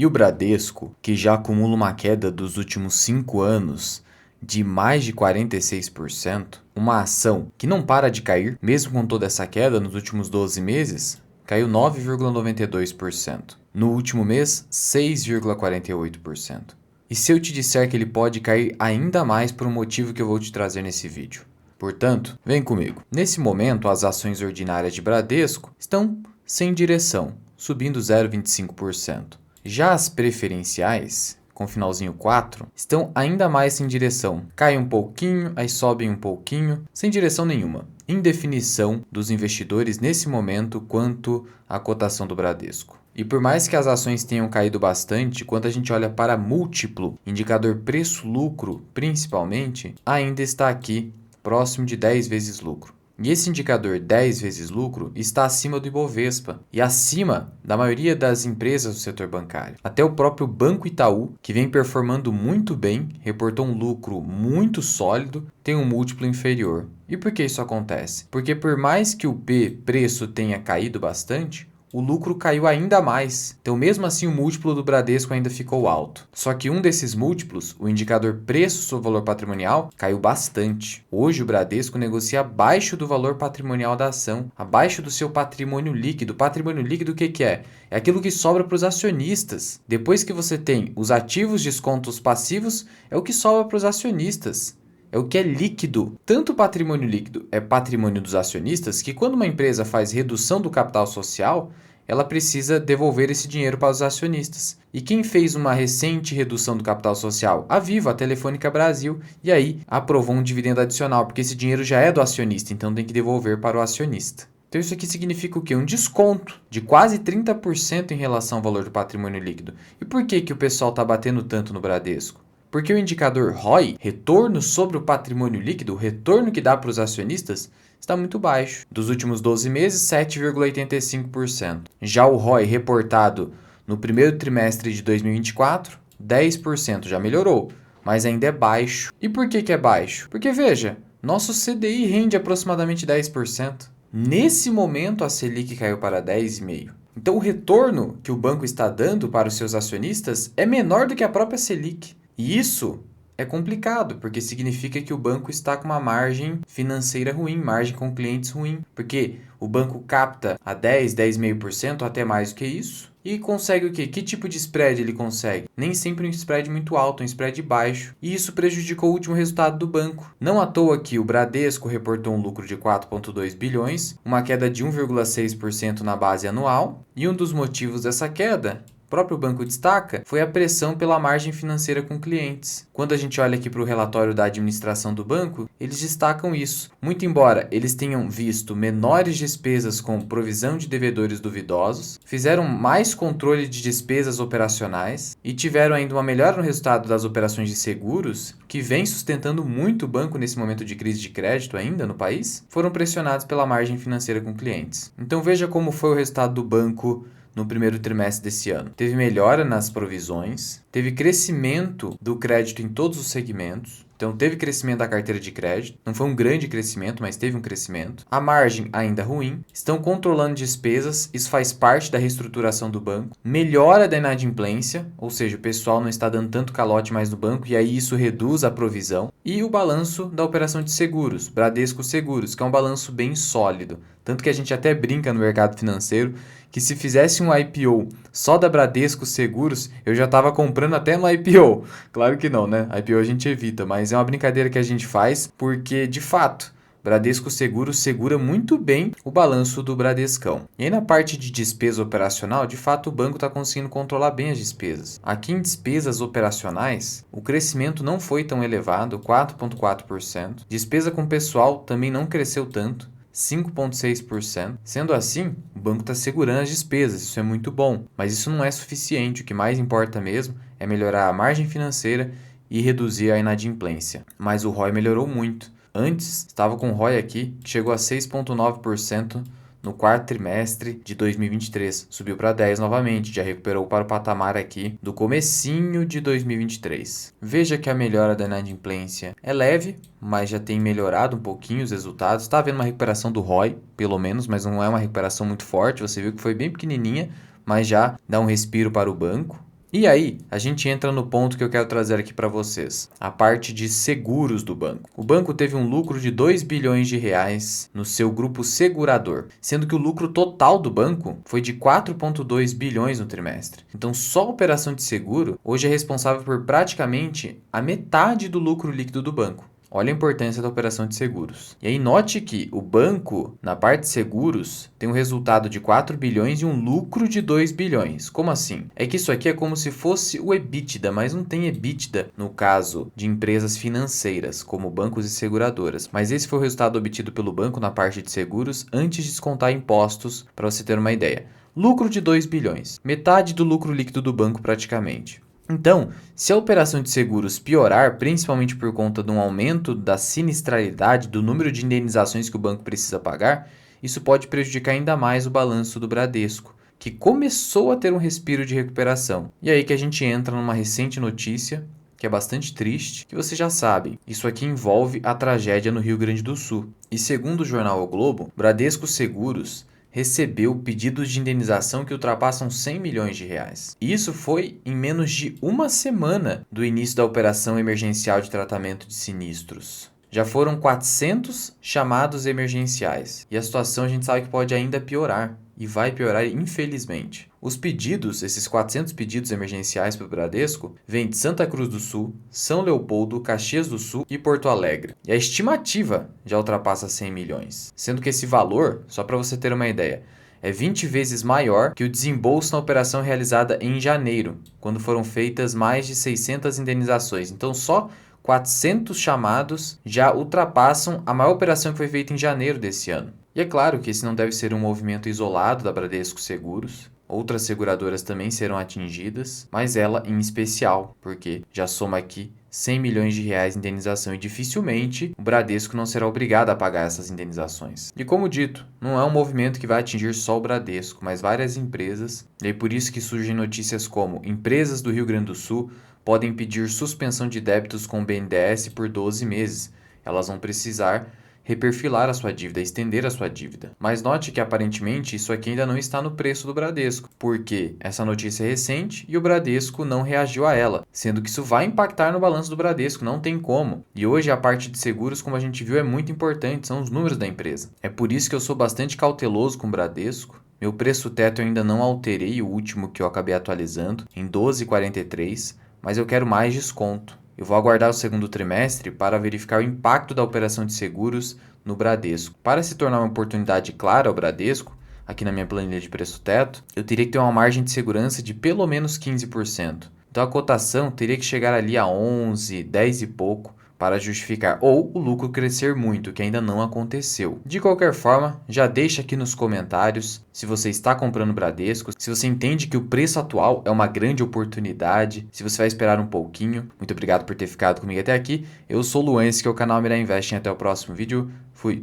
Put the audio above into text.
E o Bradesco, que já acumula uma queda dos últimos 5 anos de mais de 46%, uma ação que não para de cair, mesmo com toda essa queda nos últimos 12 meses, caiu 9,92%. No último mês, 6,48%. E se eu te disser que ele pode cair ainda mais por um motivo que eu vou te trazer nesse vídeo? Portanto, vem comigo. Nesse momento, as ações ordinárias de Bradesco estão sem direção, subindo 0,25%. Já as preferenciais, com finalzinho 4, estão ainda mais sem direção. Caem um pouquinho, aí sobem um pouquinho, sem direção nenhuma. Indefinição dos investidores nesse momento quanto à cotação do Bradesco. E por mais que as ações tenham caído bastante, quando a gente olha para múltiplo, indicador preço-lucro principalmente, ainda está aqui próximo de 10 vezes lucro. E esse indicador 10 vezes lucro está acima do Ibovespa e acima da maioria das empresas do setor bancário. Até o próprio Banco Itaú, que vem performando muito bem, reportou um lucro muito sólido, tem um múltiplo inferior. E por que isso acontece? Porque por mais que o preço tenha caído bastante, o lucro caiu ainda mais. Então, mesmo assim, o múltiplo do Bradesco ainda ficou alto. Só que um desses múltiplos, o indicador preço sobre valor patrimonial, caiu bastante. Hoje, o Bradesco negocia abaixo do valor patrimonial da ação, abaixo do seu patrimônio líquido. Patrimônio líquido, o que é? É aquilo que sobra para os acionistas. Depois que você tem os ativos descontos passivos, é o que sobra para os acionistas. É o que é líquido. Tanto o patrimônio líquido é patrimônio dos acionistas que quando uma empresa faz redução do capital social, ela precisa devolver esse dinheiro para os acionistas. E quem fez uma recente redução do capital social? A Vivo, a Telefônica Brasil, e aí aprovou um dividendo adicional, porque esse dinheiro já é do acionista, então tem que devolver para o acionista. Então isso aqui significa o quê? Um desconto de quase 30% em relação ao valor do patrimônio líquido. E por que o pessoal está batendo tanto no Bradesco? Porque o indicador ROI, retorno sobre o patrimônio líquido, o retorno que dá para os acionistas, está muito baixo. Dos últimos 12 meses, 7,85%. Já o ROI reportado no primeiro trimestre de 2024, 10%. Já melhorou, mas ainda é baixo. E por que é baixo? Porque, veja, nosso CDI rende aproximadamente 10%. Nesse momento, a Selic caiu para 10,5%. Então, o retorno que o banco está dando para os seus acionistas é menor do que a própria Selic. E isso é complicado, porque significa que o banco está com uma margem financeira ruim, margem com clientes ruim, porque o banco capta a 10, 10,5% ou até mais do que isso, e consegue o quê? Que tipo de spread ele consegue? Nem sempre um spread muito alto, um spread baixo. E isso prejudicou o último resultado do banco. Não à toa que o Bradesco reportou um lucro de 4,2 bilhões, uma queda de 1,6% na base anual, e um dos motivos dessa queda, o próprio banco destaca, foi a pressão pela margem financeira com clientes. Quando a gente olha aqui para o relatório da administração do banco, eles destacam isso. Muito embora eles tenham visto menores despesas com provisão de devedores duvidosos, fizeram mais controle de despesas operacionais e tiveram ainda uma melhora no resultado das operações de seguros, que vem sustentando muito o banco nesse momento de crise de crédito ainda no país, foram pressionados pela margem financeira com clientes. Então veja como foi o resultado do banco no primeiro trimestre desse ano. Teve melhora nas provisões, teve crescimento do crédito em todos os segmentos. Então, teve crescimento da carteira de crédito. Não foi um grande crescimento, mas teve um crescimento. A margem ainda ruim. Estão controlando despesas. Isso faz parte da reestruturação do banco. Melhora da inadimplência, ou seja, o pessoal não está dando tanto calote mais no banco e aí isso reduz a provisão. E o balanço da operação de seguros, Bradesco Seguros, que é um balanço bem sólido. Tanto que a gente até brinca no mercado financeiro que se fizesse um IPO só da Bradesco Seguros, eu já estava comprando até no IPO. Claro que não, né? IPO a gente evita, mas é uma brincadeira que a gente faz porque, de fato, Bradesco Seguros segura muito bem o balanço do Bradescão. E aí na parte de despesa operacional, de fato o banco está conseguindo controlar bem as despesas. Aqui em despesas operacionais, o crescimento não foi tão elevado, 4,4%. Despesa com pessoal também não cresceu tanto, 5,6%. Sendo assim, o banco está segurando as despesas, isso é muito bom, mas isso não é suficiente. O que mais importa mesmo é melhorar a margem financeira e reduzir a inadimplência. Mas o ROI melhorou muito. Antes, estava com o ROI aqui, que chegou a 6,9% no quarto trimestre de 2023. Subiu para 10 novamente, já recuperou para o patamar aqui do comecinho de 2023. Veja que a melhora da inadimplência é leve, mas já tem melhorado um pouquinho os resultados. Está havendo uma recuperação do ROI, pelo menos, mas não é uma recuperação muito forte. Você viu que foi bem pequenininha, mas já dá um respiro para o banco. E aí, a gente entra no ponto que eu quero trazer aqui para vocês, a parte de seguros do banco. O banco teve um lucro de 2 bilhões de reais no seu grupo segurador, sendo que o lucro total do banco foi de 4,2 bilhões no trimestre. Então, só a operação de seguro hoje é responsável por praticamente a metade do lucro líquido do banco. Olha a importância da operação de seguros. E aí note que o banco, na parte de seguros, tem um resultado de 4 bilhões e um lucro de 2 bilhões. Como assim? É que isso aqui é como se fosse o EBITDA, mas não tem EBITDA no caso de empresas financeiras, como bancos e seguradoras. Mas esse foi o resultado obtido pelo banco na parte de seguros antes de descontar impostos, para você ter uma ideia. Lucro de 2 bilhões, metade do lucro líquido do banco praticamente. Então, se a operação de seguros piorar, principalmente por conta de um aumento da sinistralidade, do número de indenizações que o banco precisa pagar, isso pode prejudicar ainda mais o balanço do Bradesco, que começou a ter um respiro de recuperação. E aí que a gente entra numa recente notícia, que é bastante triste, que vocês já sabem, isso aqui envolve a tragédia no Rio Grande do Sul. E segundo o jornal O Globo, Bradesco Seguros recebeu pedidos de indenização que ultrapassam 100 milhões de reais. E isso foi em menos de uma semana do início da operação emergencial de tratamento de sinistros. Já foram 400 chamados emergenciais e a situação a gente sabe que pode ainda piorar. E vai piorar, infelizmente. Os pedidos, esses 400 pedidos emergenciais para o Bradesco, vêm de Santa Cruz do Sul, São Leopoldo, Caxias do Sul e Porto Alegre. E a estimativa já ultrapassa 100 milhões. Sendo que esse valor, só para você ter uma ideia, é 20 vezes maior que o desembolso na operação realizada em janeiro, quando foram feitas mais de 600 indenizações. Então, só 400 chamados já ultrapassam a maior operação que foi feita em janeiro desse ano. E é claro que esse não deve ser um movimento isolado da Bradesco Seguros. Outras seguradoras também serão atingidas, mas ela em especial, porque já soma aqui 100 milhões de reais em indenização e dificilmente o Bradesco não será obrigado a pagar essas indenizações. E como dito, não é um movimento que vai atingir só o Bradesco, mas várias empresas, e é por isso que surgem notícias como empresas do Rio Grande do Sul podem pedir suspensão de débitos com o BNDES por 12 meses. Elas vão precisar reperfilar a sua dívida, estender a sua dívida. Mas note que aparentemente isso aqui ainda não está no preço do Bradesco, porque essa notícia é recente e o Bradesco não reagiu a ela, sendo que isso vai impactar no balanço do Bradesco, não tem como. E hoje a parte de seguros, como a gente viu, é muito importante, são os números da empresa. É por isso que eu sou bastante cauteloso com o Bradesco. Meu preço teto eu ainda não alterei, o último que eu acabei atualizando, em 12,43, mas eu quero mais desconto. Eu vou aguardar o segundo trimestre para verificar o impacto da operação de seguros no Bradesco. Para se tornar uma oportunidade clara ao Bradesco, aqui na minha planilha de preço teto, eu teria que ter uma margem de segurança de pelo menos 15%. Então a cotação teria que chegar ali a 11, 10 e pouco para justificar, ou o lucro crescer muito, que ainda não aconteceu. De qualquer forma, já deixa aqui nos comentários se você está comprando Bradesco, se você entende que o preço atual é uma grande oportunidade, se você vai esperar um pouquinho. Muito obrigado por ter ficado comigo até aqui. Eu sou o Luan, esse que é o canal Mirai Invest. Até o próximo vídeo. Fui!